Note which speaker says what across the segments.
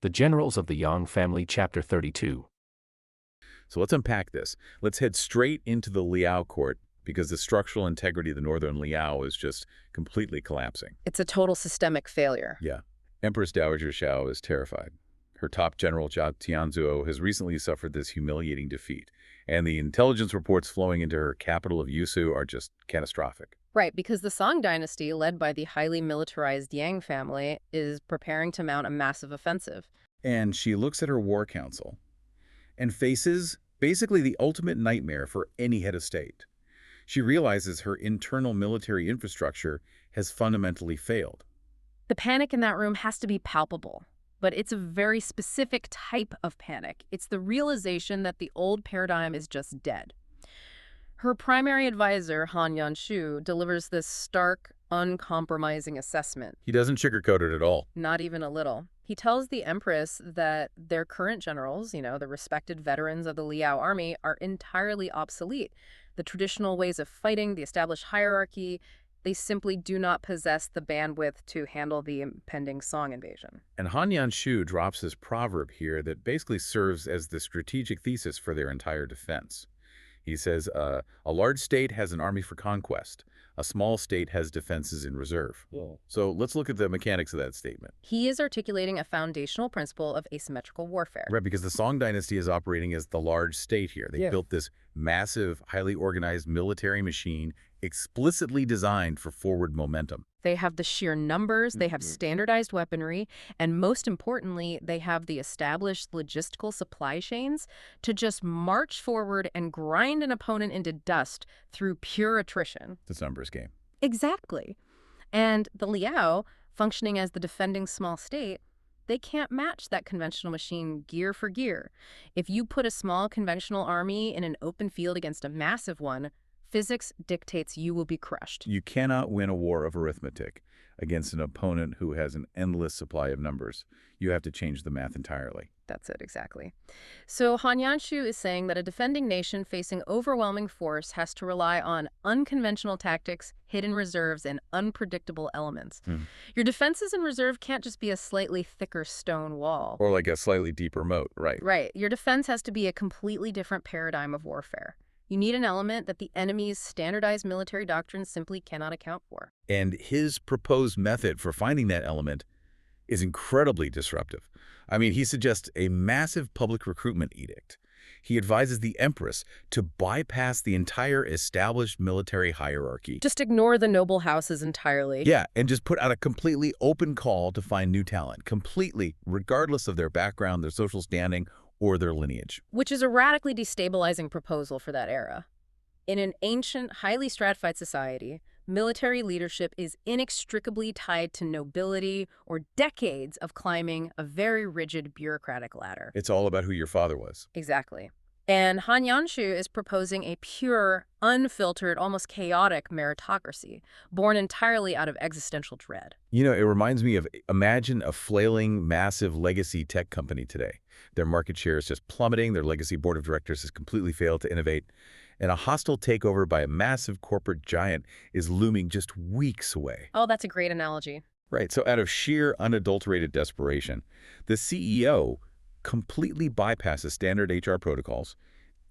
Speaker 1: The Generals of the Yang Family, Chapter 32.
Speaker 2: So let's unpack this. Let's head straight into the Liao court because the structural integrity of the northern Liao is just completely collapsing.
Speaker 3: It's a total systemic failure.
Speaker 2: Yeah. Empress Dowager Xiao is terrified. Her top general, Jia Tianzuo, has recently suffered this humiliating defeat, and the intelligence reports flowing into her capital of Yusu are just catastrophic.
Speaker 3: Right, because the Song dynasty, led by the highly militarized Yang family, is preparing to mount a massive offensive.
Speaker 2: And she looks at her war council and faces basically the ultimate nightmare for any head of state. She realizes her internal military infrastructure has fundamentally failed.
Speaker 3: The panic in that room has to be palpable, but it's a very specific type of panic. It's the realization that the old paradigm is just dead. Her primary advisor, Han Yanshu, delivers this stark, uncompromising assessment.
Speaker 2: He doesn't sugarcoat it at all.
Speaker 3: Not even a little. He tells the Empress that their current generals, the respected veterans of the Liao army, are entirely obsolete. The traditional ways of fighting, the established hierarchy, they simply do not possess the bandwidth to handle the impending Song invasion.
Speaker 2: And Han Yanshu drops this proverb here that basically serves as the strategic thesis for their entire defense. He says, a large state has an army for conquest. A small state has defenses in reserve. Yeah. So let's look at the mechanics of that statement.
Speaker 3: He is articulating a foundational principle of asymmetrical warfare.
Speaker 2: Right, because the Song dynasty is operating as the large state here. They built this massive, highly organized military machine explicitly designed for forward momentum.
Speaker 3: They have the sheer numbers, they have standardized weaponry, and most importantly, they have the established logistical supply chains to just march forward and grind an opponent into dust through pure attrition.
Speaker 2: It's a numbers game.
Speaker 3: Exactly. And the Liao, functioning as the defending small state, they can't match that conventional machine gear for gear. If you put a small conventional army in an open field against a massive one, physics dictates you will be crushed.
Speaker 2: You cannot win a war of arithmetic against an opponent who has an endless supply of numbers. You have to change the math entirely.
Speaker 3: That's it, exactly. So Han Yanshu is saying that a defending nation facing overwhelming force has to rely on unconventional tactics, hidden reserves, and unpredictable elements. Your defenses in reserve can't just be a slightly thicker stone wall.
Speaker 2: Or like a slightly deeper moat, right?
Speaker 3: Right. Your defense has to be a completely different paradigm of warfare. You need an element that the enemy's standardized military doctrines simply cannot account for.
Speaker 2: And his proposed method for finding that element is incredibly disruptive. I mean, he suggests a massive public recruitment edict. He advises the Empress to bypass the entire established military hierarchy.
Speaker 3: Just ignore the noble houses entirely.
Speaker 2: Yeah, and just put out a completely open call to find new talent, completely, regardless of their background, their social standing, or their lineage.
Speaker 3: Which is a radically destabilizing proposal for that era. In an ancient, highly stratified society, military leadership is inextricably tied to nobility or decades of climbing a very rigid bureaucratic ladder.
Speaker 2: It's all about who your father was.
Speaker 3: Exactly. And Han Yanshu is proposing a pure, unfiltered, almost chaotic meritocracy, born entirely out of existential dread.
Speaker 2: You know, it reminds me of, imagine a flailing, massive legacy tech company today. Their market share is just plummeting, their legacy board of directors has completely failed to innovate, and a hostile takeover by a massive corporate giant is looming just weeks away.
Speaker 3: Oh, that's a great analogy.
Speaker 2: Right, so out of sheer, unadulterated desperation, the CEO completely bypasses standard HR protocols,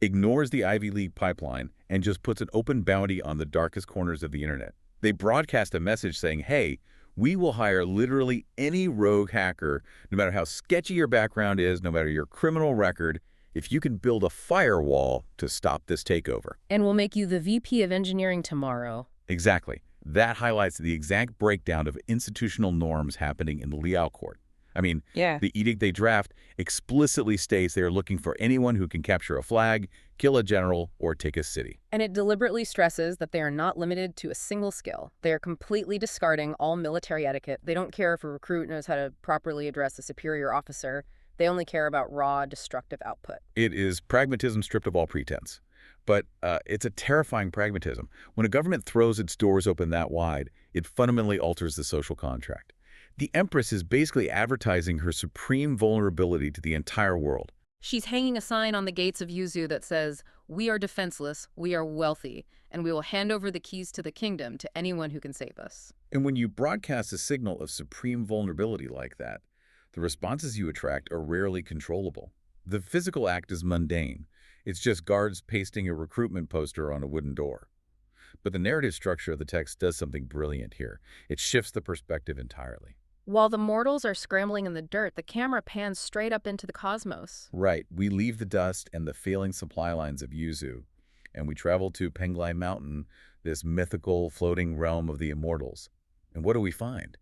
Speaker 2: ignores the Ivy League pipeline, and just puts an open bounty on the darkest corners of the internet. They broadcast a message saying, hey, we will hire literally any rogue hacker, no matter how sketchy your background is, no matter your criminal record, if you can build a firewall to stop this takeover.
Speaker 3: And we'll make you the VP of engineering tomorrow.
Speaker 2: Exactly. That highlights the exact breakdown of institutional norms happening in the Liao court. I mean, the edict they draft explicitly states they are looking for anyone who can capture a flag, kill a general, or take a city.
Speaker 3: And it deliberately stresses that they are not limited to a single skill. They are completely discarding all military etiquette. They don't care if a recruit knows how to properly address a superior officer. They only care about raw, destructive output.
Speaker 2: It is pragmatism stripped of all pretense. But it's a terrifying pragmatism. When a government throws its doors open that wide, it fundamentally alters the social contract. The Empress is basically advertising her supreme vulnerability to the entire world.
Speaker 3: She's hanging a sign on the gates of Yuzu that says, "We are defenseless, we are wealthy, and we will hand over the keys to the kingdom to anyone who can save us."
Speaker 2: And when you broadcast a signal of supreme vulnerability like that, The responses you attract are rarely controllable. The physical act is mundane. It's just guards pasting a recruitment poster on a wooden door. But the narrative structure of the text does something brilliant here. It shifts the perspective entirely.
Speaker 3: While the mortals are scrambling in the dirt, the camera pans straight up into the cosmos.
Speaker 2: Right, we leave the dust and the failing supply lines of Yuzu, and we travel to Penglai Mountain, this mythical floating realm of the immortals. And what do we find?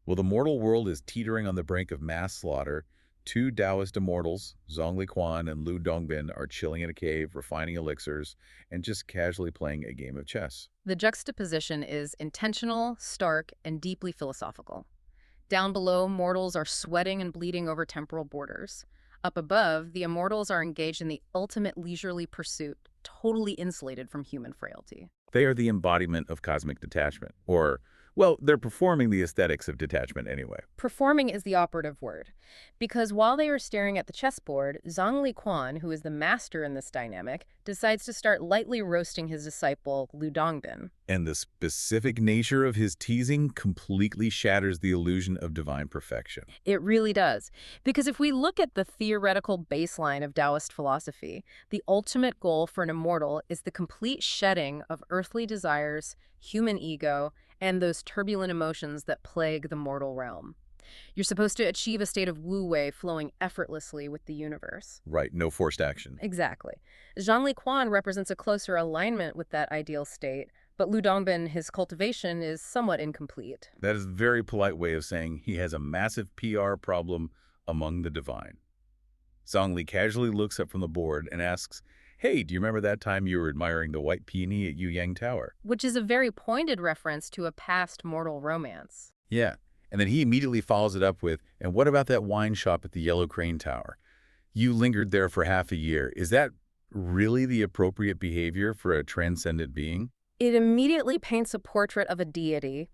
Speaker 2: Well, the mortal world is teetering on the brink of mass slaughter. Two Taoist immortals, Zhongli Quan and Lu Dongbin, are chilling in a cave, refining elixirs, and just casually playing a game of chess.
Speaker 3: The juxtaposition is intentional, stark, and deeply philosophical. Down below, mortals are sweating and bleeding over temporal borders. Up above, the immortals are engaged in the ultimate leisurely pursuit, totally insulated from human frailty.
Speaker 2: They are the embodiment of cosmic detachment, or, well, they're performing the aesthetics of detachment anyway.
Speaker 3: Performing is the operative word, because while they are staring at the chessboard, Zhongli Quan, who is the master in this dynamic, decides to start lightly roasting his disciple, Lu Dongbin.
Speaker 2: And the specific nature of his teasing completely shatters the illusion of divine perfection.
Speaker 3: It really does, because if we look at the theoretical baseline of Taoist philosophy, the ultimate goal for an immortal is the complete shedding of earthly desires, human ego, and those turbulent emotions that plague the mortal realm. You're supposed to achieve a state of wu-wei flowing effortlessly with the universe.
Speaker 2: Right, no forced action.
Speaker 3: Exactly. Zhongli Quan represents a closer alignment with that ideal state, but Lu Dongbin, his cultivation, is somewhat incomplete.
Speaker 2: That is a very polite way of saying he has a massive PR problem among the divine. Zhongli casually looks up from the board and asks, "Hey, do you remember that time you were admiring the white peony at Yuyang Tower?"
Speaker 3: Which is a very pointed reference to a past mortal romance.
Speaker 2: Yeah, and then he immediately follows it up with, "And what about that wine shop at the Yellow Crane Tower? You lingered there for half a year. Is that really the appropriate behavior for a transcendent being?"
Speaker 3: It immediately paints a portrait of a deity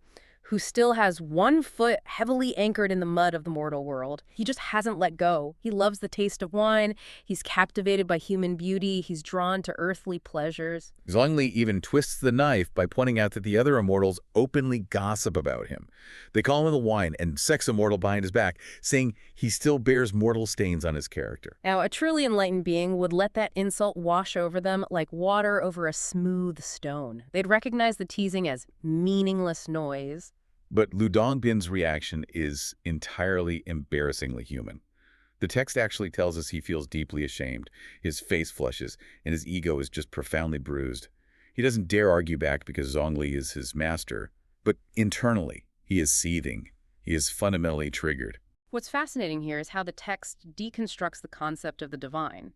Speaker 3: who still has one foot heavily anchored in the mud of the mortal world. He just hasn't let go. He loves the taste of wine. He's captivated by human beauty. He's drawn to earthly pleasures.
Speaker 2: Zhongli even twists the knife by pointing out that the other immortals openly gossip about him. They call him the wine and sex immortal behind his back, saying he still bears mortal stains on his character.
Speaker 3: Now, a truly enlightened being would let that insult wash over them like water over a smooth stone. They'd recognize the teasing as meaningless noise.
Speaker 2: But Lu Dongbin's reaction is entirely embarrassingly human. The text actually tells us he feels deeply ashamed, his face flushes, and his ego is just profoundly bruised. He doesn't dare argue back because Zhongli is his master, but internally, he is seething. He is fundamentally triggered.
Speaker 3: What's fascinating here is how the text deconstructs the concept of the divine.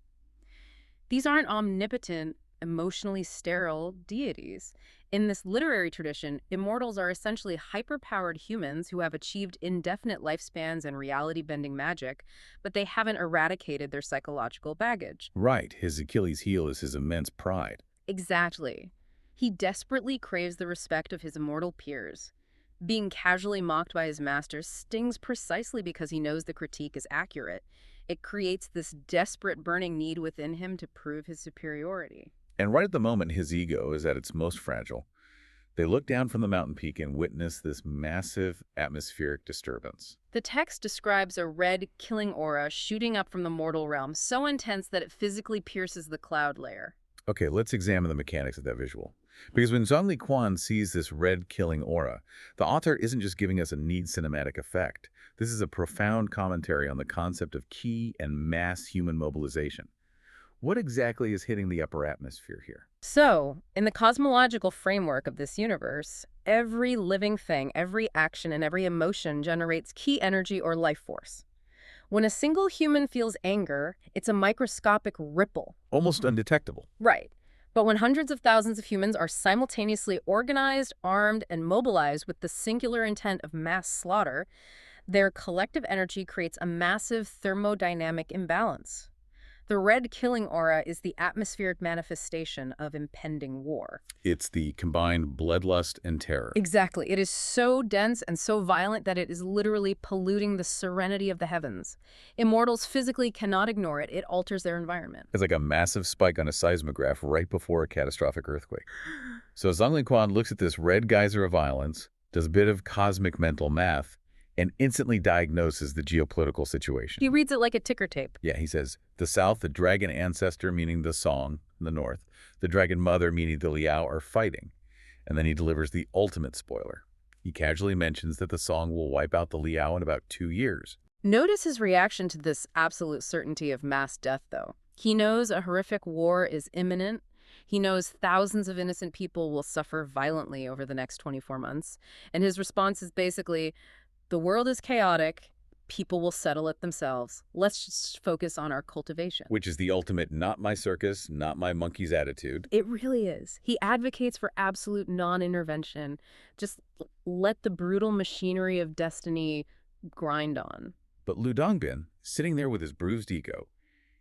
Speaker 3: These aren't omnipotent, emotionally sterile deities. In this literary tradition, immortals are essentially hyper-powered humans who have achieved indefinite lifespans and reality-bending magic, but they haven't eradicated their psychological baggage.
Speaker 2: Right, his Achilles heel is his immense pride.
Speaker 3: Exactly. He desperately craves the respect of his immortal peers. Being casually mocked by his masters stings precisely because he knows the critique is accurate. It creates this desperate burning need within him to prove his superiority.
Speaker 2: And right at the moment his ego is at its most fragile, they look down from the mountain peak and witness this massive atmospheric disturbance.
Speaker 3: The text describes a red, killing aura shooting up from the mortal realm, so intense that it physically pierces the cloud layer.
Speaker 2: Okay, let's examine the mechanics of that visual. Because when Zhongli Quan sees this red killing aura, the author isn't just giving us a neat cinematic effect. This is a profound commentary on the concept of ki and mass human mobilization. What exactly is hitting the upper atmosphere here?
Speaker 3: So, in the cosmological framework of this universe, every living thing, every action, and every emotion generates ki energy or life force. When a single human feels anger, it's a microscopic ripple.
Speaker 2: Almost undetectable.
Speaker 3: Right. But when hundreds of thousands of humans are simultaneously organized, armed, and mobilized with the singular intent of mass slaughter, their collective energy creates a massive thermodynamic imbalance. The red killing aura is the atmospheric manifestation of impending war.
Speaker 2: It's the combined bloodlust and terror.
Speaker 3: Exactly. It is so dense and so violent that it is literally polluting the serenity of the heavens. Immortals physically cannot ignore it. It alters their environment.
Speaker 2: It's like a massive spike on a seismograph right before a catastrophic earthquake. So Zhongli Quan looks at this red geyser of violence, does a bit of cosmic mental math, and instantly diagnoses the geopolitical situation.
Speaker 3: He reads it like a ticker tape.
Speaker 2: Yeah, he says, the south, the dragon ancestor, meaning the song, in the north, the dragon mother, meaning the Liao, are fighting. And then he delivers the ultimate spoiler. He casually mentions that the song will wipe out the Liao in about 2 years.
Speaker 3: Notice his reaction to this absolute certainty of mass death, though. He knows a horrific war is imminent. He knows thousands of innocent people will suffer violently over the next 24 months. And his response is basically, the world is chaotic. People will settle it themselves. Let's just focus on our cultivation.
Speaker 2: Which is the ultimate not my circus, not my monkey's attitude.
Speaker 3: It really is. He advocates for absolute non-intervention. Just let the brutal machinery of destiny grind on.
Speaker 2: But Lu Dongbin, sitting there with his bruised ego,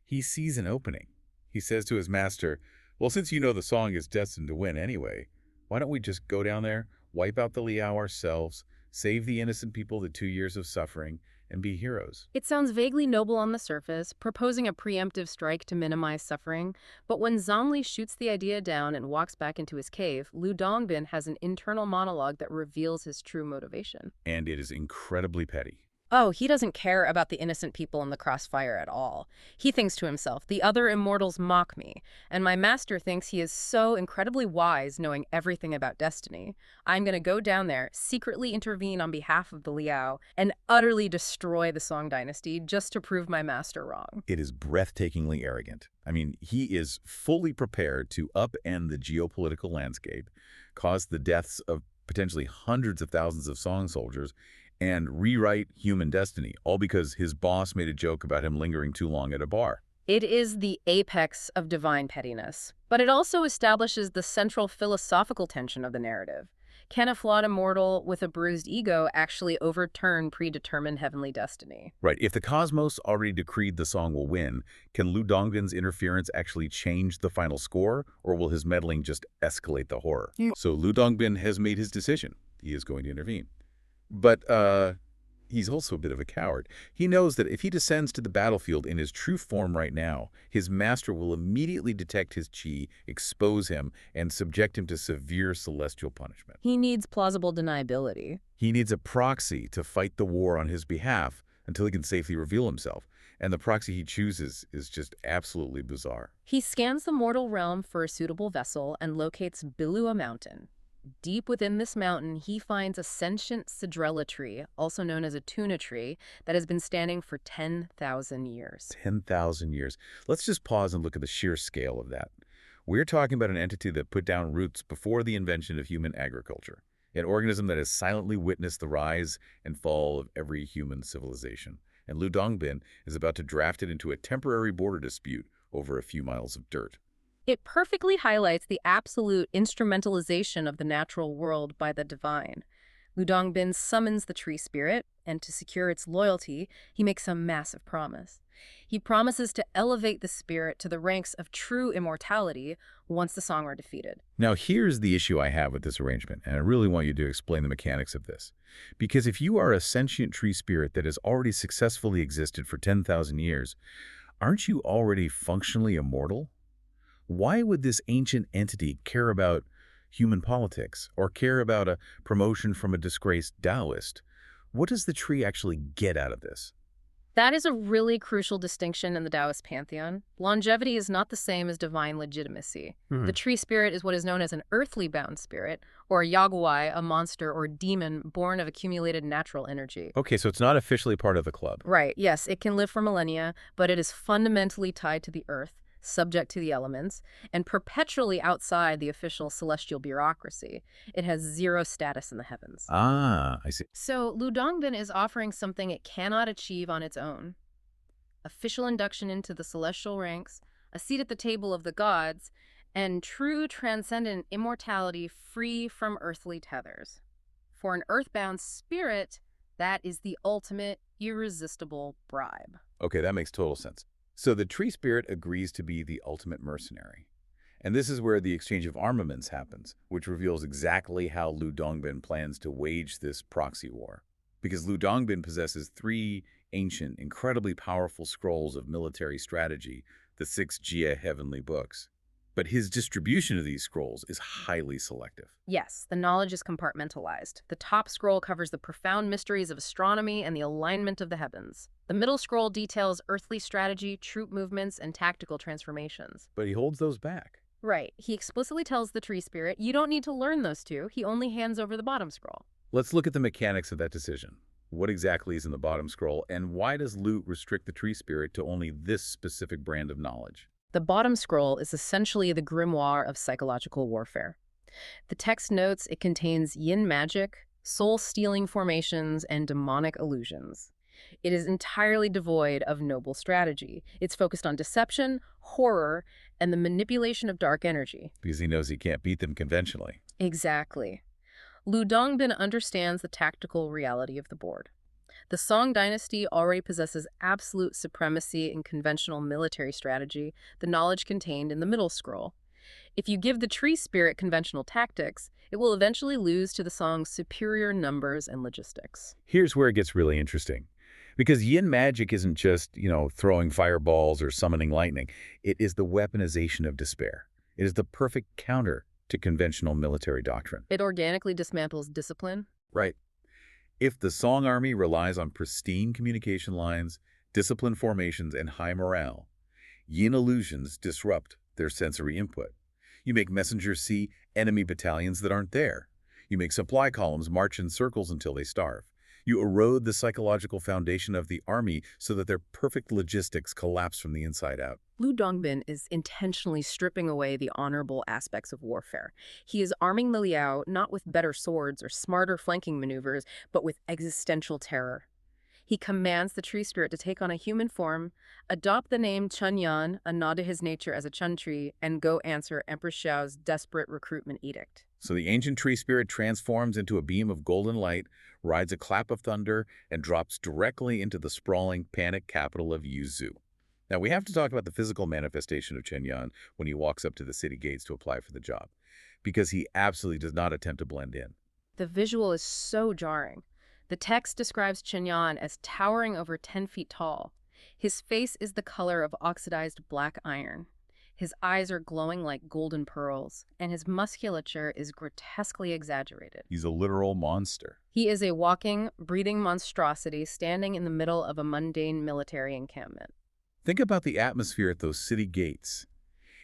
Speaker 2: he sees an opening. He says to his master, well, since you know the song is destined to win anyway, why don't we just go down there, wipe out the Liao ourselves, save the innocent people the 2 years of suffering, and be heroes?
Speaker 3: It sounds vaguely noble on the surface, proposing a preemptive strike to minimize suffering, but when Zhongli shoots the idea down and walks back into his cave, Lu Dongbin has an internal monologue that reveals his true motivation.
Speaker 2: And it is incredibly petty.
Speaker 3: Oh, he doesn't care about the innocent people in the crossfire at all. He thinks to himself, the other immortals mock me, and my master thinks he is so incredibly wise knowing everything about destiny. I'm going to go down there, secretly intervene on behalf of the Liao, and utterly destroy the Song dynasty just to prove my master wrong.
Speaker 2: It is breathtakingly arrogant. I mean, he is fully prepared to upend the geopolitical landscape, cause the deaths of potentially hundreds of thousands of Song soldiers, and rewrite human destiny, all because his boss made a joke about him lingering too long at a bar.
Speaker 3: It is the apex of divine pettiness, but it also establishes the central philosophical tension of the narrative. Can a flawed immortal with a bruised ego actually overturn predetermined heavenly destiny?
Speaker 2: Right. If the cosmos already decreed the song will win, can Lu Dongbin's interference actually change the final score, or will his meddling just escalate the horror? So Lu Dongbin has made his decision. He is going to intervene. But he's also a bit of a coward. He knows that if he descends to the battlefield in his true form right now, his master will immediately detect his chi, expose him, and subject him to severe celestial punishment.
Speaker 3: He needs plausible deniability.
Speaker 2: He needs a proxy to fight the war on his behalf until he can safely reveal himself. And the proxy he chooses is just absolutely bizarre.
Speaker 3: He scans the mortal realm for a suitable vessel and locates Bilua Mountain. Deep within this mountain, he finds a sentient cedrela tree, also known as a tuna tree, that has been standing for 10,000 years.
Speaker 2: 10,000 years. Let's just pause and look at the sheer scale of that. We're talking about an entity that put down roots before the invention of human agriculture, an organism that has silently witnessed the rise and fall of every human civilization. And Lu Dongbin is about to draft it into a temporary border dispute over a few miles of dirt.
Speaker 3: It perfectly highlights the absolute instrumentalization of the natural world by the divine. Lu Dongbin summons the tree spirit, and to secure its loyalty, he makes a massive promise. He promises to elevate the spirit to the ranks of true immortality once the Song are defeated.
Speaker 2: Now, here's the issue I have with this arrangement, and I really want you to explain the mechanics of this. Because if you are a sentient tree spirit that has already successfully existed for 10,000 years, aren't you already functionally immortal? Why would this ancient entity care about human politics or care about a promotion from a disgraced Taoist? What does the tree actually get out of this?
Speaker 3: That is a really crucial distinction in the Taoist pantheon. Longevity is not the same as divine legitimacy. The tree spirit is what is known as an earthly-bound spirit, or a yaguai, a monster or demon born of accumulated natural energy.
Speaker 2: Okay, so it's not officially part of the club.
Speaker 3: Right, yes, it can live for millennia, but it is fundamentally tied to the earth, subject to the elements, and perpetually outside the official celestial bureaucracy. It has zero status in the heavens.
Speaker 2: Ah, I see.
Speaker 3: So Lu Dongbin is offering something it cannot achieve on its own. Official induction into the celestial ranks, a seat at the table of the gods, and true transcendent immortality free from earthly tethers. For an earthbound spirit, that is the ultimate, irresistible bribe.
Speaker 2: Okay, that makes total sense. So the tree spirit agrees to be the ultimate mercenary. And this is where the exchange of armaments happens, which reveals exactly how Lu Dongbin plans to wage this proxy war. Because Lu Dongbin possesses 3 ancient, incredibly powerful scrolls of military strategy, the 6 Jia heavenly books. But his distribution of these scrolls is highly selective.
Speaker 3: Yes, the knowledge is compartmentalized. The top scroll covers the profound mysteries of astronomy and the alignment of the heavens. The middle scroll details earthly strategy, troop movements, and tactical transformations.
Speaker 2: But he holds those back.
Speaker 3: Right. He explicitly tells the tree spirit, you don't need to learn those two. He only hands over the bottom scroll.
Speaker 2: Let's look at the mechanics of that decision. What exactly is in the bottom scroll, and why does Loot restrict the tree spirit to only this specific brand of knowledge?
Speaker 3: The bottom scroll is essentially the grimoire of psychological warfare. The text notes it contains yin magic, soul-stealing formations, and demonic illusions. It is entirely devoid of noble strategy. It's focused on deception, horror, and the manipulation of dark energy.
Speaker 2: Because he knows he can't beat them conventionally.
Speaker 3: Exactly. Lu Dongbin understands the tactical reality of the board. The Song dynasty already possesses absolute supremacy in conventional military strategy, the knowledge contained in the middle scroll. If you give the tree spirit conventional tactics, it will eventually lose to the Song's superior numbers and logistics.
Speaker 2: Here's where it gets really interesting. Because yin magic isn't just, throwing fireballs or summoning lightning. It is the weaponization of despair. It is the perfect counter to conventional military doctrine.
Speaker 3: It organically dismantles discipline.
Speaker 2: Right. If the Song army relies on pristine communication lines, disciplined formations, and high morale, yin illusions disrupt their sensory input. You make messengers see enemy battalions that aren't there. You make supply columns march in circles until they starve. You erode the psychological foundation of the army so that their perfect logistics collapse from the inside out.
Speaker 3: Lu Dongbin is intentionally stripping away the honorable aspects of warfare. He is arming the Liao not with better swords or smarter flanking maneuvers, but with existential terror. He commands the tree spirit to take on a human form, adopt the name Chunyan, a nod to his nature as a chun tree, and go answer Empress Xiao's desperate recruitment edict.
Speaker 2: So the ancient tree spirit transforms into a beam of golden light, rides a clap of thunder, and drops directly into the sprawling, panic capital of Yuzhou. Now, we have to talk about the physical manifestation of Chen Yan when he walks up to the city gates to apply for the job, because he absolutely does not attempt to blend in.
Speaker 3: The visual is so jarring. The text describes Chen Yan as towering over 10 feet tall. His face is the color of oxidized black iron. His eyes are glowing like golden pearls, and his musculature is grotesquely exaggerated.
Speaker 2: He's a literal monster.
Speaker 3: He is a walking, breathing monstrosity standing in the middle of a mundane military encampment.
Speaker 2: Think about the atmosphere at those city gates.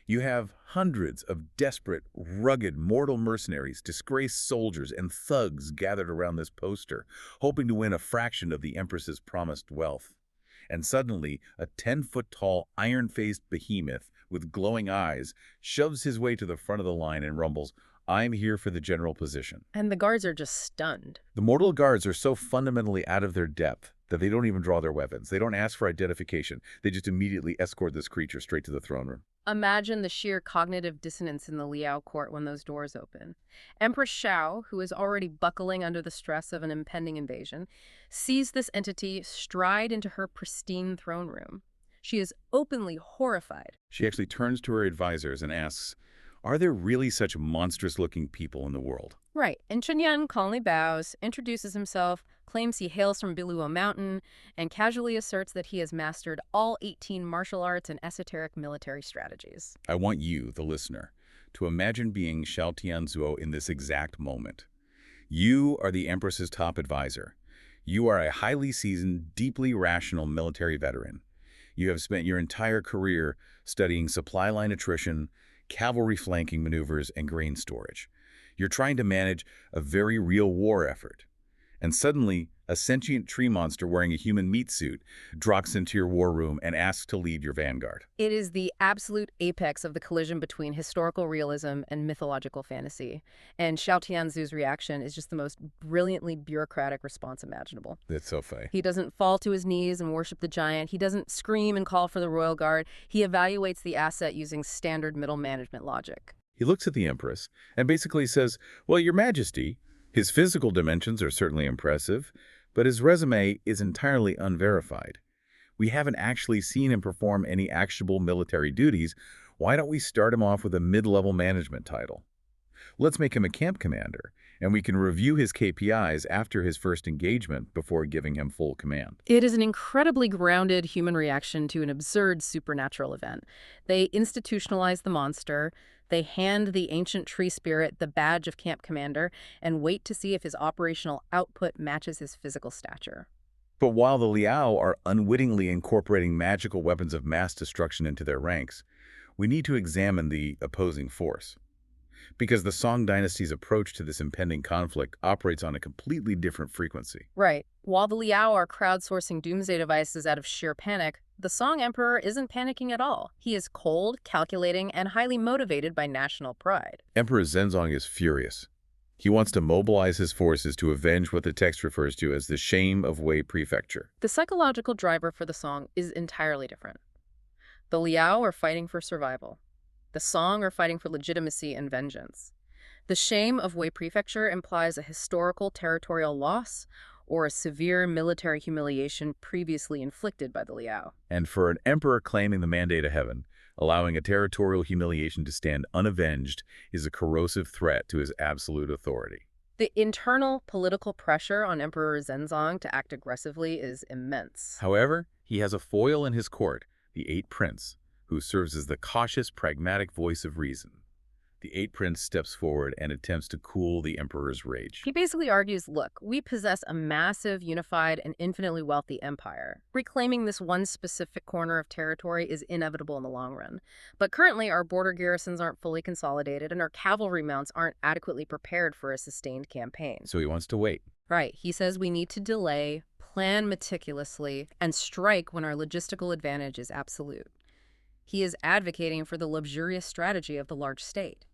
Speaker 2: You have hundreds of desperate, rugged, mortal mercenaries, disgraced soldiers, and thugs gathered around this poster, hoping to win a fraction of the Empress's promised wealth. And suddenly, a 10-foot-tall, iron-faced behemoth with glowing eyes shoves his way to the front of the line and rumbles, "I'm here for the general position."
Speaker 3: And the guards are just stunned.
Speaker 2: The mortal guards are so fundamentally out of their depth that they don't even draw their weapons. They don't ask for identification. They just immediately escort this creature straight to the throne room.
Speaker 3: Imagine the sheer cognitive dissonance in the Liao court when those doors open. Empress Xiao, who is already buckling under the stress of an impending invasion, sees this entity stride into her pristine throne room. She is openly horrified.
Speaker 2: She actually turns to her advisors and asks, "Are there really such monstrous-looking people in the world?"
Speaker 3: Right, and Chen Yan calmly bows, introduces himself, claims he hails from Biluo Mountain, and casually asserts that he has mastered all 18 martial arts and esoteric military strategies.
Speaker 2: I want you, the listener, to imagine being Xiao Tianzuo in this exact moment. You are the Empress's top advisor. You are a highly seasoned, deeply rational military veteran. You have spent your entire career studying supply line attrition, cavalry flanking maneuvers, and grain storage. You're trying to manage a very real war effort. And suddenly, a sentient tree monster wearing a human meat suit drops into your war room and asks to lead your vanguard.
Speaker 3: It is the absolute apex of the collision between historical realism and mythological fantasy. And Xiao Tianzu's reaction is just the most brilliantly bureaucratic response imaginable.
Speaker 2: That's so funny.
Speaker 3: He doesn't fall to his knees and worship the giant. He doesn't scream and call for the royal guard. He evaluates the asset using standard middle management logic.
Speaker 2: He looks at the Empress and basically says, "Well, Your Majesty, his physical dimensions are certainly impressive, but his resume is entirely unverified. We haven't actually seen him perform any actionable military duties. Why don't we start him off with a mid-level management title? Let's make him a camp commander, And we can review his KPIs after his first engagement before giving him full command.
Speaker 3: It is an incredibly grounded human reaction to an absurd supernatural event. They institutionalize the monster, they hand the ancient tree spirit the badge of camp commander, and wait to see if his operational output matches his physical stature.
Speaker 2: But while the Liao are unwittingly incorporating magical weapons of mass destruction into their ranks, we need to examine the opposing force. Because the Song dynasty's approach to this impending conflict operates on a completely different frequency.
Speaker 3: Right. While the Liao are crowdsourcing doomsday devices out of sheer panic, the Song Emperor isn't panicking at all. He is cold, calculating, and highly motivated by national pride.
Speaker 2: Emperor Zenzong is furious. He wants to mobilize his forces to avenge what the text refers to as the shame of Wei Prefecture.
Speaker 3: The psychological driver for the Song is entirely different. The Liao are fighting for survival. The Song are fighting for legitimacy and vengeance. The shame of Wei Prefecture implies a historical territorial loss or a severe military humiliation previously inflicted by the Liao.
Speaker 2: And for an emperor claiming the mandate of heaven, allowing a territorial humiliation to stand unavenged is a corrosive threat to his absolute authority.
Speaker 3: The internal political pressure on Emperor Zenzong to act aggressively is immense.
Speaker 2: However, he has a foil in his court, the Eight Prince, who serves as the cautious, pragmatic voice of reason. The Eight Prince steps forward and attempts to cool the emperor's rage.
Speaker 3: He basically argues, look, we possess a massive, unified, and infinitely wealthy empire. Reclaiming this one specific corner of territory is inevitable in the long run. But currently, our border garrisons aren't fully consolidated, and our cavalry mounts aren't adequately prepared for a sustained campaign.
Speaker 2: So he wants to wait.
Speaker 3: Right. He says we need to delay, plan meticulously, and strike when our logistical advantage is absolute. He is advocating for the luxurious strategy of the large state.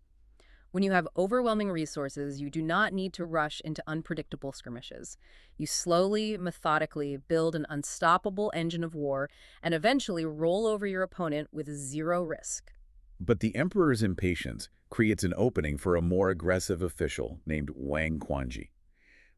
Speaker 3: When you have overwhelming resources, you do not need to rush into unpredictable skirmishes. You slowly, methodically build an unstoppable engine of war and eventually roll over your opponent with zero risk.
Speaker 2: But the emperor's impatience creates an opening for a more aggressive official named Wang Quanji.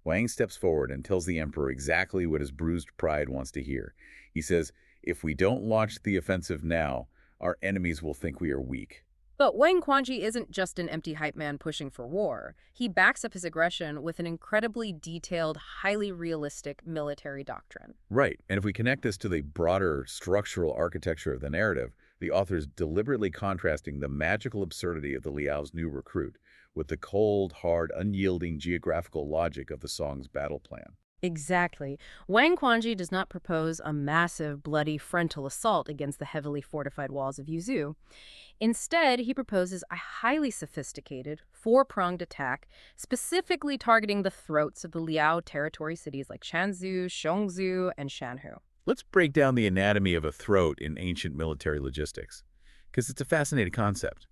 Speaker 2: Wang steps forward and tells the emperor exactly what his bruised pride wants to hear. He says, if we don't launch the offensive now, our enemies will think we are weak.
Speaker 3: But Wang Quanji isn't just an empty hype man pushing for war. He backs up his aggression with an incredibly detailed, highly realistic military doctrine.
Speaker 2: Right, and if we connect this to the broader structural architecture of the narrative, the author's deliberately contrasting the magical absurdity of the Liao's new recruit with the cold, hard, unyielding geographical logic of the Song's battle plan.
Speaker 3: Exactly. Wang Quanji does not propose a massive, bloody frontal assault against the heavily fortified walls of Yuzhou. Instead, he proposes a highly sophisticated, four-pronged attack, specifically targeting the throats of the Liao territory cities like Shanzhou, Xiongzhou, and Shanhu.
Speaker 2: Let's break down the anatomy of a throat in ancient military logistics, because it's a fascinating concept.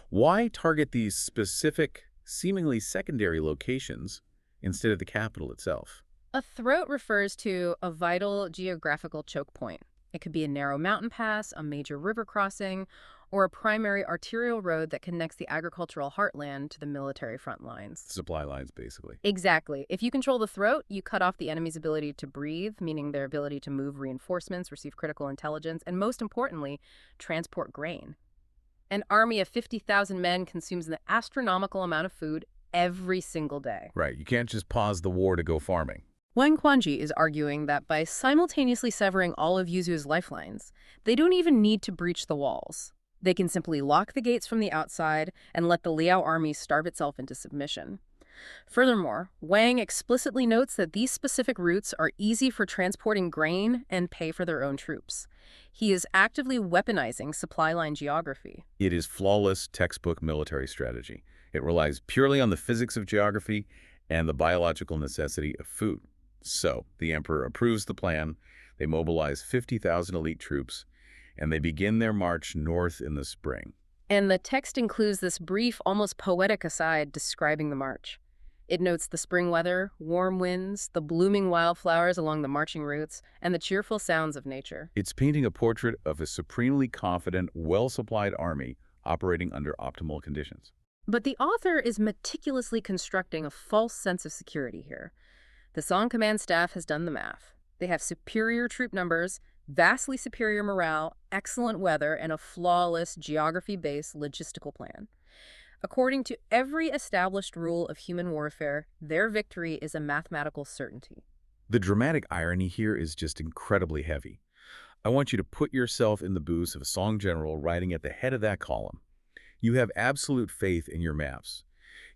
Speaker 2: Why target these specific, seemingly secondary locations instead of the capital itself?
Speaker 3: A throat refers to a vital geographical choke point. It could be a narrow mountain pass, a major river crossing, or a primary arterial road that connects the agricultural heartland to the military front lines.
Speaker 2: Supply lines, basically.
Speaker 3: Exactly. If you control the throat, you cut off the enemy's ability to breathe, meaning their ability to move reinforcements, receive critical intelligence, and most importantly, transport grain. An army of 50,000 men consumes an astronomical amount of food every single day.
Speaker 2: Right, you can't just pause the war to go farming.
Speaker 3: Wang Quanji is arguing that by simultaneously severing all of Yuzhu's lifelines, they don't even need to breach the walls. They can simply lock the gates from the outside and let the Liao army starve itself into submission. Furthermore, Wang explicitly notes that these specific routes are easy for transporting grain and pay for their own troops. He is actively weaponizing supply line geography.
Speaker 2: It is flawless textbook military strategy. It relies purely on the physics of geography and the biological necessity of food. So, the emperor approves the plan, they mobilize 50,000 elite troops, and they begin their march north in the spring.
Speaker 3: And the text includes this brief, almost poetic aside describing the march. It notes the spring weather, warm winds, the blooming wildflowers along the marching routes, and the cheerful sounds of nature.
Speaker 2: It's painting a portrait of a supremely confident, well-supplied army operating under optimal conditions.
Speaker 3: But the author is meticulously constructing a false sense of security here. The Song command staff has done the math. They have superior troop numbers, vastly superior morale, excellent weather, and a flawless geography-based logistical plan. According to every established rule of human warfare, their victory is a mathematical certainty.
Speaker 2: The dramatic irony here is just incredibly heavy. I want you to put yourself in the boots of a Song general riding at the head of that column. You have absolute faith in your maps.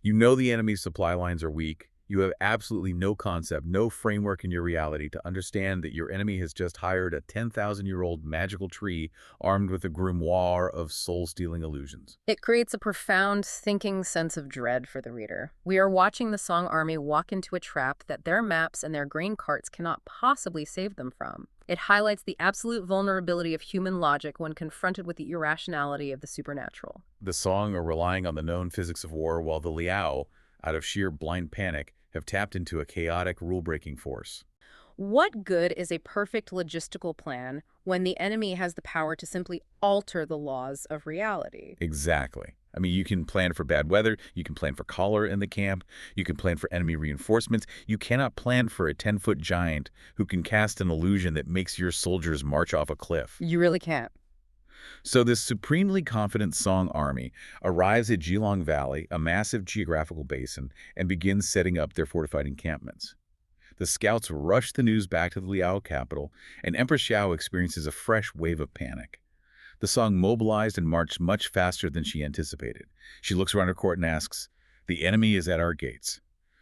Speaker 2: You know the enemy's supply lines are weak. You have absolutely no concept, no framework in your reality to understand that your enemy has just hired a 10,000-year-old magical tree armed with a grimoire of soul-stealing illusions.
Speaker 3: It creates a profound, thinking sense of dread for the reader. We are watching the Song army walk into a trap that their maps and their grain carts cannot possibly save them from. It highlights the absolute vulnerability of human logic when confronted with the irrationality of the supernatural.
Speaker 2: The Song are relying on the known physics of war, while the Liao, out of sheer blind panic, have tapped into a chaotic rule-breaking force.
Speaker 3: What good is a perfect logistical plan when the enemy has the power to simply alter the laws of reality?
Speaker 2: Exactly. I mean, you can plan for bad weather, you can plan for cholera in the camp, you can plan for enemy reinforcements. You cannot plan for a 10-foot giant who can cast an illusion that makes your soldiers march off a cliff.
Speaker 3: You really can't.
Speaker 2: So this supremely confident Song army arrives at Jilong Valley, a massive geographical basin, and begins setting up their fortified encampments. The scouts rush the news back to the Liao capital, and Empress Xiao experiences a fresh wave of panic. The Song mobilized and marched much faster than she anticipated. She looks around her court and asks, "The enemy is at our gates.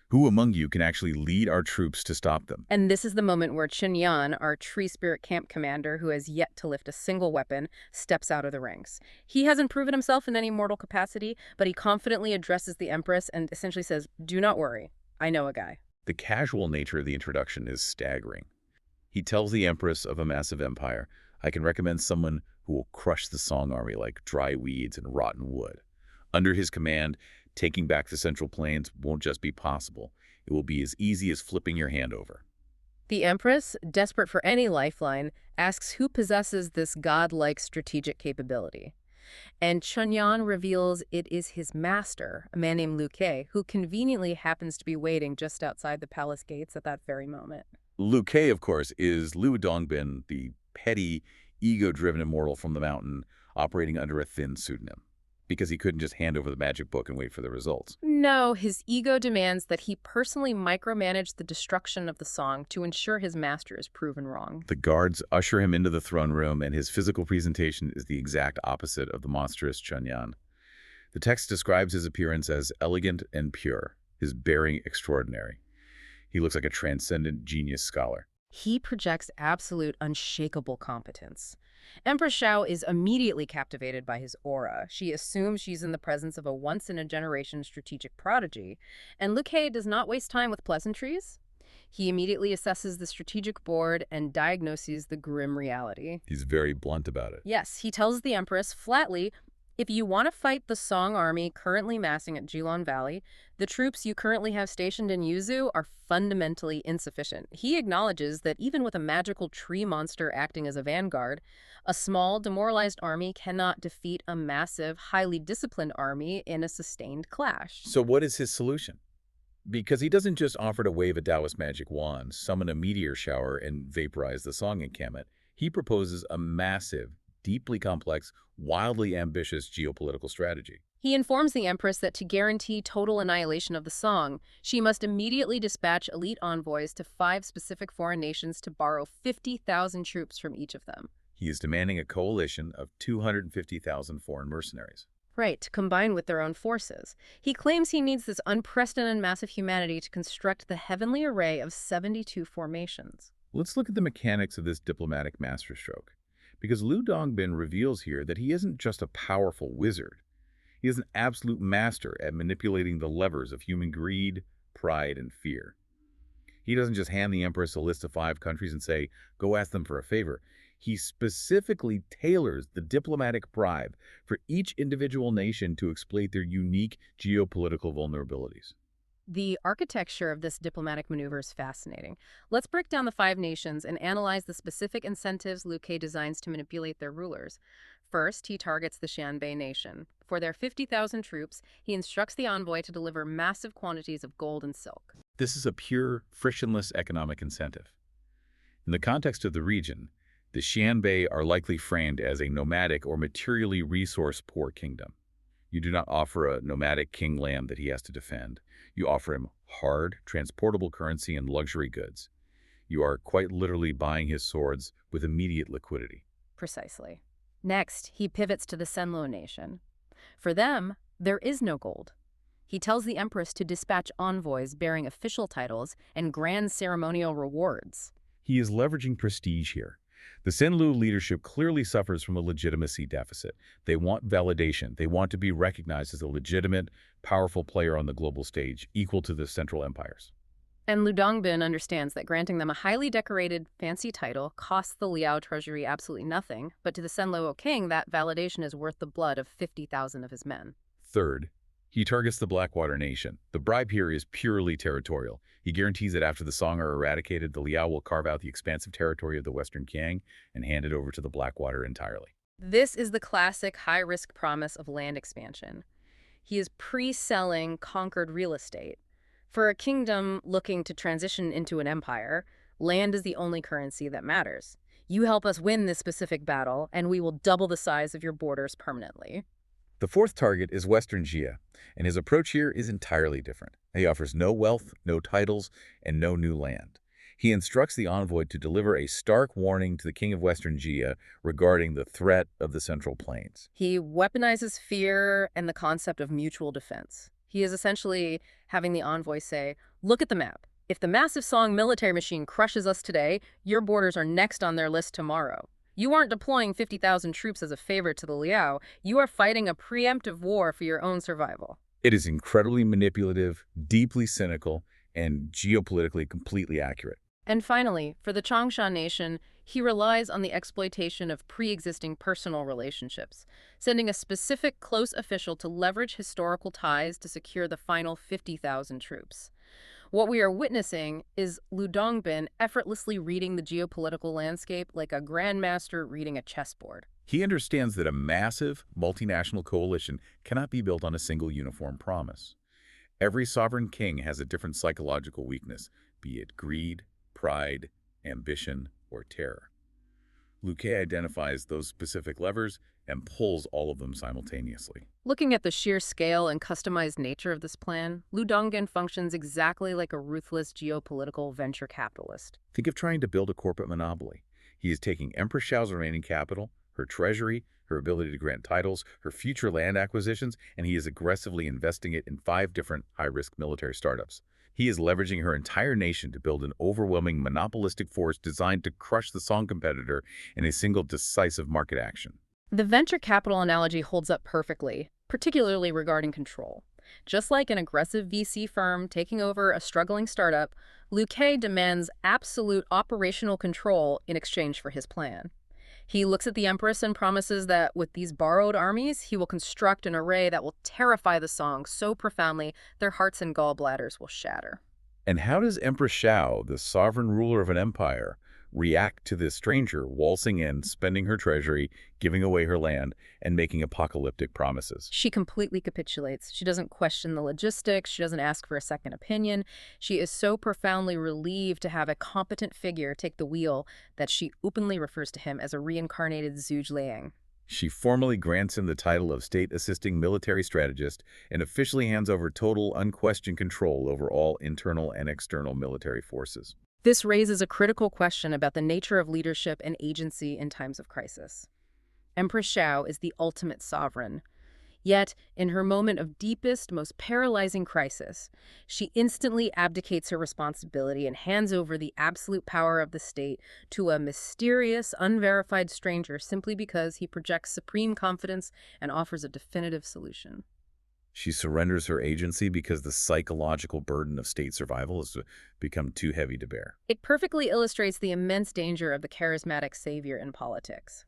Speaker 2: Who among you can actually lead our troops to stop them?"
Speaker 3: And this is the moment where Chen Yan, our tree spirit camp commander who has yet to lift a single weapon, steps out of the ranks. He hasn't proven himself in any mortal capacity, but he confidently addresses the Empress and essentially says, "Do not worry, I know a guy."
Speaker 2: The casual nature of the introduction is staggering. He tells the Empress of a massive empire, "I can recommend someone who will crush the Song army like dry weeds and rotten wood." Under his command, taking back the Central Plains won't just be possible. It will be as easy as flipping your hand over.
Speaker 3: The Empress, desperate for any lifeline, asks who possesses this godlike strategic capability. And Chunyan reveals it is his master, a man named Liu Ke, who conveniently happens to be waiting just outside the palace gates at that very moment.
Speaker 2: Liu Ke, of course, is Liu Dongbin, the petty, ego-driven immortal from the mountain, operating under a thin pseudonym, because he couldn't just hand over the magic book and wait for the results.
Speaker 3: No, his ego demands that he personally micromanage the destruction of the Song to ensure his master is proven wrong.
Speaker 2: The guards usher him into the throne room, and his physical presentation is the exact opposite of the monstrous Chunyan. The text describes his appearance as elegant and pure, his bearing extraordinary. He looks like a transcendent genius scholar.
Speaker 3: He projects absolute, unshakable competence. Empress Xiao is immediately captivated by his aura. She assumes she's in the presence of a once-in-a-generation strategic prodigy, and Liu Ke does not waste time with pleasantries. He immediately assesses the strategic board and diagnoses the grim reality.
Speaker 2: He's very blunt about it.
Speaker 3: Yes, he tells the Empress flatly, if you want to fight the Song army currently massing at Jilong Valley, the troops you currently have stationed in Yuzu are fundamentally insufficient. He acknowledges that even with a magical tree monster acting as a vanguard, a small, demoralized army cannot defeat a massive, highly disciplined army in a sustained clash.
Speaker 2: So what is his solution? Because he doesn't just offer to wave a Taoist magic wand, summon a meteor shower, and vaporize the Song encampment. He proposes a massive, deeply complex, wildly ambitious geopolitical strategy.
Speaker 3: He informs the Empress that to guarantee total annihilation of the Song, she must immediately dispatch elite envoys to 5 specific foreign nations to borrow 50,000 troops from each of them.
Speaker 2: He is demanding a coalition of 250,000 foreign mercenaries.
Speaker 3: Right, to combine with their own forces. He claims he needs this unprecedented mass of humanity to construct the heavenly array of 72 formations.
Speaker 2: Let's look at the mechanics of this diplomatic masterstroke. Because Liu Dongbin reveals here that he isn't just a powerful wizard. He is an absolute master at manipulating the levers of human greed, pride, and fear. He doesn't just hand the Empress a list of 5 countries and say, go ask them for a favor. He specifically tailors the diplomatic bribe for each individual nation to exploit their unique geopolitical vulnerabilities.
Speaker 3: The architecture of this diplomatic maneuver is fascinating. Let's break down the 5 nations and analyze the specific incentives Liu Ke designs to manipulate their rulers. First, he targets the Xianbei nation. For their 50,000 troops, he instructs the envoy to deliver massive quantities of gold and silk.
Speaker 2: This is a pure, frictionless economic incentive. In the context of the region, the Xianbei are likely framed as a nomadic or materially resource-poor kingdom. You do not offer a nomadic king lamb that he has to defend. You offer him hard, transportable currency and luxury goods. You are quite literally buying his swords with immediate liquidity.
Speaker 3: Precisely. Next, he pivots to the Senlo nation. For them, there is no gold. He tells the Empress to dispatch envoys bearing official titles and grand ceremonial rewards.
Speaker 2: He is leveraging prestige here. The Senlu leadership clearly suffers from a legitimacy deficit. They want validation. They want to be recognized as a legitimate, powerful player on the global stage, equal to the Central Empires.
Speaker 3: And Dongbin understands that granting them a highly decorated, fancy title costs the Liao treasury absolutely nothing, but to the Senlo king, that validation is worth the blood of 50,000 of his men.
Speaker 2: Third, he targets the Blackwater Nation. The bribe here is purely territorial. He guarantees that after the Song are eradicated, the Liao will carve out the expansive territory of the Western Kiang and hand it over to the Blackwater entirely.
Speaker 3: This is the classic high-risk promise of land expansion. He is pre-selling conquered real estate. For a kingdom looking to transition into an empire, land is the only currency that matters. You help us win this specific battle, and we will double the size of your borders permanently.
Speaker 2: The fourth target is Western Jia, and his approach here is entirely different. He offers no wealth, no titles, and no new land. He instructs the envoy to deliver a stark warning to the king of Western Jia regarding the threat of the Central Plains.
Speaker 3: He weaponizes fear and the concept of mutual defense. He is essentially having the envoy say, look at the map. If the massive Song military machine crushes us today, your borders are next on their list tomorrow. You aren't deploying 50,000 troops as a favor to the Liao. You are fighting a preemptive war for your own survival.
Speaker 2: It is incredibly manipulative, deeply cynical, and geopolitically completely accurate.
Speaker 3: And finally, for the Changsha nation, he relies on the exploitation of pre-existing personal relationships, sending a specific close official to leverage historical ties to secure the final 50,000 troops. What we are witnessing is Dongbin effortlessly reading the geopolitical landscape like a grandmaster reading a chessboard.
Speaker 2: He understands that a massive, multinational coalition cannot be built on a single uniform promise. Every sovereign king has a different psychological weakness, be it greed, pride, ambition, or terror. Luke identifies those specific levers and pulls all of them simultaneously.
Speaker 3: Looking at the sheer scale and customized nature of this plan, Dongbin functions exactly like a ruthless geopolitical venture capitalist.
Speaker 2: Think of trying to build a corporate monopoly. He is taking Empress Xiao's remaining capital, her treasury, her ability to grant titles, her future land acquisitions, and he is aggressively investing it in 5 different high-risk military startups. He is leveraging her entire nation to build an overwhelming monopolistic force designed to crush the Song competitor in a single decisive market action.
Speaker 3: The venture capital analogy holds up perfectly, particularly regarding control. Just like an aggressive VC firm taking over a struggling startup, Luke demands absolute operational control in exchange for his plan. He looks at the Empress and promises that with these borrowed armies, he will construct an array that will terrify the Song so profoundly their hearts and gallbladders will shatter.
Speaker 2: And how does Empress Xiao, the sovereign ruler of an empire, react to this stranger waltzing in, spending her treasury, giving away her land, and making apocalyptic promises?
Speaker 3: She completely capitulates. She doesn't question the logistics. She doesn't ask for a second opinion. She is so profoundly relieved to have a competent figure take the wheel that she openly refers to him as a reincarnated Zhuge Liang.
Speaker 2: She formally grants him the title of state-assisting military strategist and officially hands over total, unquestioned control over all internal and external military forces.
Speaker 3: This raises a critical question about the nature of leadership and agency in times of crisis. Empress Xiao is the ultimate sovereign. Yet, in her moment of deepest, most paralyzing crisis, she instantly abdicates her responsibility and hands over the absolute power of the state to a mysterious, unverified stranger simply because he projects supreme confidence and offers a definitive solution.
Speaker 2: She surrenders her agency because the psychological burden of state survival has become too heavy to bear.
Speaker 3: It perfectly illustrates the immense danger of the charismatic savior in politics.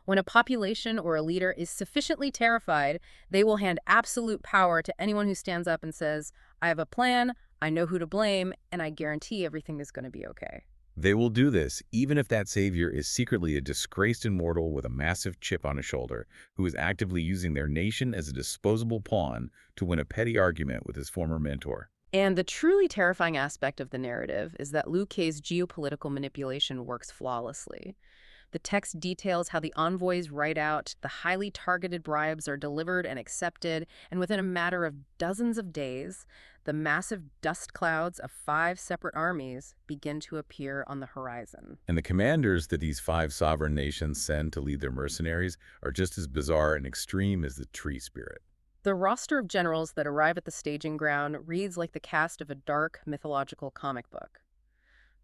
Speaker 3: When a population or a leader is sufficiently terrified, they will hand absolute power to anyone who stands up and says, I have a plan, I know who to blame, and I guarantee everything is going to be okay.
Speaker 2: They will do this even if that savior is secretly a disgraced immortal with a massive chip on his shoulder who is actively using their nation as a disposable pawn to win a petty argument with his former mentor.
Speaker 3: And the truly terrifying aspect of the narrative is that Liu Kei's geopolitical manipulation works flawlessly. The text details how the envoys write out, the highly targeted bribes are delivered and accepted, and within a matter of dozens of days, the massive dust clouds of 5 separate armies begin to appear on the horizon.
Speaker 2: And the commanders that these 5 sovereign nations send to lead their mercenaries are just as bizarre and extreme as the tree spirit.
Speaker 3: The roster of generals that arrive at the staging ground reads like the cast of a dark mythological comic book.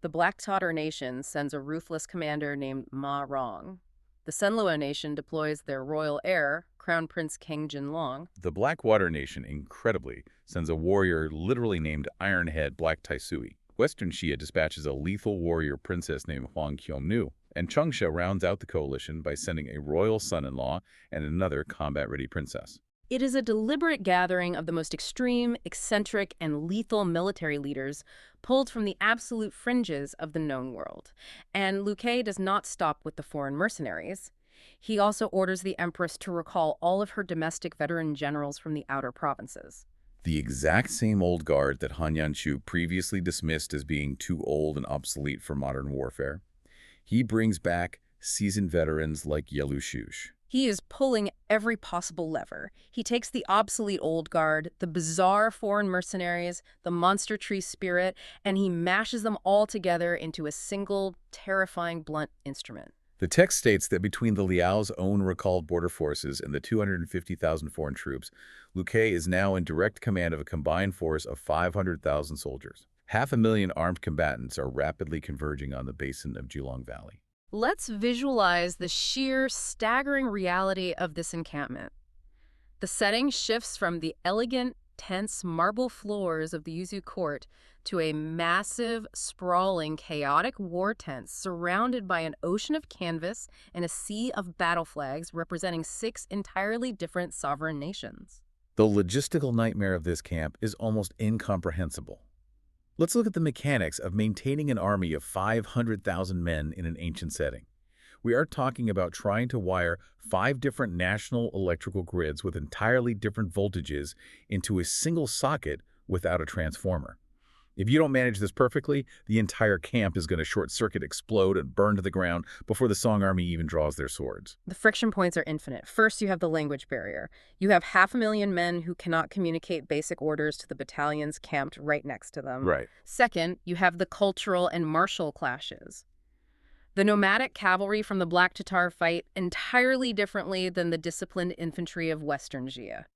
Speaker 3: The Black Tatar nation sends a ruthless commander named Ma Rong. The Senluo nation deploys their royal heir, Crown Prince King Jinlong.
Speaker 2: The Blackwater nation, incredibly, sends a warrior literally named Ironhead Black Taisui. Western Xia dispatches a lethal warrior princess named Huang Qiongnu, and Changsha rounds out the coalition by sending a royal son-in-law and another combat-ready princess.
Speaker 3: It is a deliberate gathering of the most extreme, eccentric, and lethal military leaders pulled from the absolute fringes of the known world. And Liu Ke does not stop with the foreign mercenaries. He also orders the Empress to recall all of her domestic veteran generals from the outer provinces.
Speaker 2: The exact same old guard that Han Yanshu previously dismissed as being too old and obsolete for modern warfare. He brings back seasoned veterans like Yelu Shush.
Speaker 3: He is pulling every possible lever. He takes the obsolete old guard, the bizarre foreign mercenaries, the monster tree spirit, and he mashes them all together into a single, terrifying, blunt instrument.
Speaker 2: The text states that between the Liao's own recalled border forces and the 250,000 foreign troops, Liu Ke is now in direct command of a combined force of 500,000 soldiers. 500,000 armed combatants are rapidly converging on the basin of Jilong Valley.
Speaker 3: Let's visualize the sheer, staggering reality of this encampment. The setting shifts from the elegant, tense marble floors of the Yuzu court to a massive, sprawling, chaotic war tent surrounded by an ocean of canvas and a sea of battle flags representing 6 entirely different sovereign nations.
Speaker 2: The logistical nightmare of this camp is almost incomprehensible. Let's look at the mechanics of maintaining an army of 500,000 men in an ancient setting. We are talking about trying to wire 5 different national electrical grids with entirely different voltages into a single socket without a transformer. If you don't manage this perfectly, the entire camp is going to short-circuit, explode, and burn to the ground before the Song army even draws their swords.
Speaker 3: The friction points are infinite. First, you have the language barrier. You have 500,000 men who cannot communicate basic orders to the battalions camped right next to them.
Speaker 2: Right.
Speaker 3: Second, you have the cultural and martial clashes. The nomadic cavalry from the Black Tatar fight entirely differently than the disciplined infantry of Western Xia.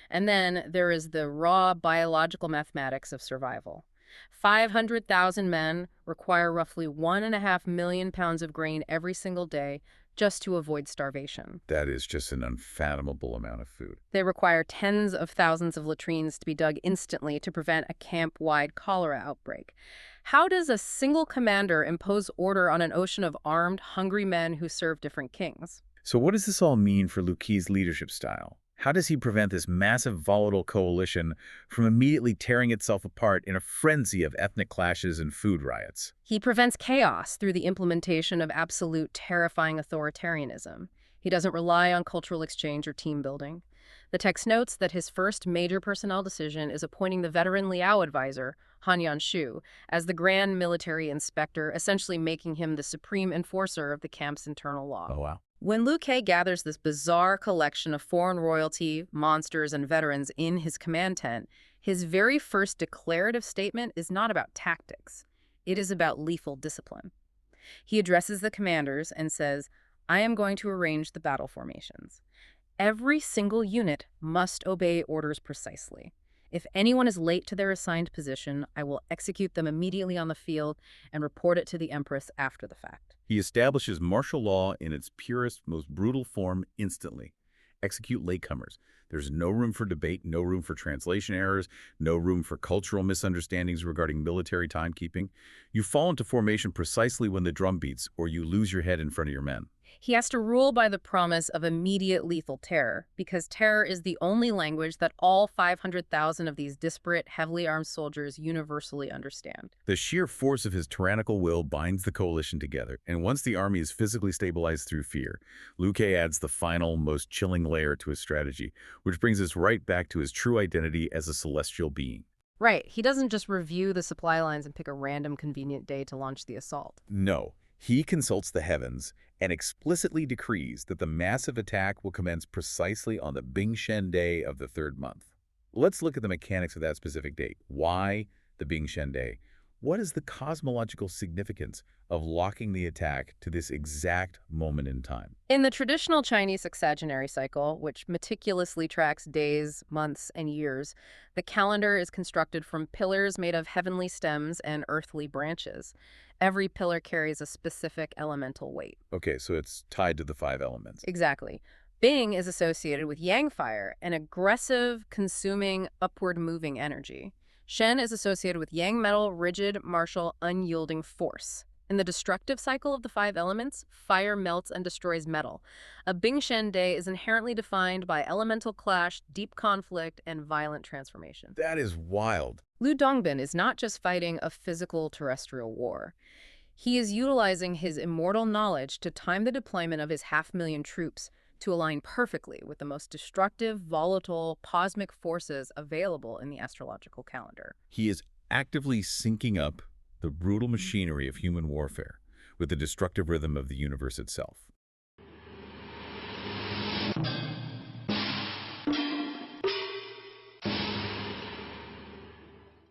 Speaker 3: And then there is the raw biological mathematics of survival. 500,000 men require roughly 1.5 million pounds of grain every single day just to avoid starvation.
Speaker 2: That is just an unfathomable amount of food.
Speaker 3: They require tens of thousands of latrines to be dug instantly to prevent a camp-wide cholera outbreak. How does a single commander impose order on an ocean of armed, hungry men who serve different kings?
Speaker 2: So what does this all mean for Liu Ke's leadership style? How does he prevent this massive volatile coalition from immediately tearing itself apart in a frenzy of ethnic clashes and food riots?
Speaker 3: He prevents chaos through the implementation of absolute, terrifying authoritarianism. He doesn't rely on cultural exchange or team building. The text notes that his first major personnel decision is appointing the veteran Liao advisor, Han Yanshu, as the grand military inspector, essentially making him the supreme enforcer of the camp's internal law.
Speaker 2: Oh, wow.
Speaker 3: When Liu Ke gathers this bizarre collection of foreign royalty, monsters, and veterans in his command tent, his very first declarative statement is not about tactics. It is about lethal discipline. He addresses the commanders and says, "I am going to arrange the battle formations. Every single unit must obey orders precisely. If anyone is late to their assigned position, I will execute them immediately on the field and report it to the Empress after the fact."
Speaker 2: He establishes martial law in its purest, most brutal form instantly. Execute latecomers. There's no room for debate, no room for translation errors, no room for cultural misunderstandings regarding military timekeeping. You fall into formation precisely when the drum beats, or you lose your head in front of your men.
Speaker 3: He has to rule by the promise of immediate lethal terror, because terror is the only language that all 500,000 of these disparate, heavily armed soldiers universally understand.
Speaker 2: The sheer force of his tyrannical will binds the coalition together, and once the army is physically stabilized through fear, Liu Ke adds the final, most chilling layer to his strategy, which brings us right back to his true identity as a celestial being.
Speaker 3: Right. He doesn't just review the supply lines and pick a random convenient day to launch the assault.
Speaker 2: No. He consults the heavens, and explicitly decrees that the massive attack will commence precisely on the Bingshen day of the third month. Let's look at the mechanics of that specific date. Why the Bingshen day? What is the cosmological significance of locking the attack to this exact moment in time?
Speaker 3: In the traditional Chinese sexagenary cycle, which meticulously tracks days, months, and years, the calendar is constructed from pillars made of heavenly stems and earthly branches. Every pillar carries a specific elemental weight.
Speaker 2: Okay, so it's tied to the 5 elements.
Speaker 3: Exactly. Bing is associated with yang fire, an aggressive, consuming, upward-moving energy. Shen is associated with yang metal, rigid, martial, unyielding force. In the destructive cycle of the 5 elements, fire melts and destroys metal. A Bingshen day is inherently defined by elemental clash, deep conflict, and violent transformation.
Speaker 2: That is wild.
Speaker 3: Liu Dongbin is not just fighting a physical terrestrial war. He is utilizing his immortal knowledge to time the deployment of his 500,000 troops to align perfectly with the most destructive, volatile, cosmic forces available in the astrological calendar.
Speaker 2: He is actively syncing up the brutal machinery of human warfare with the destructive rhythm of the universe itself.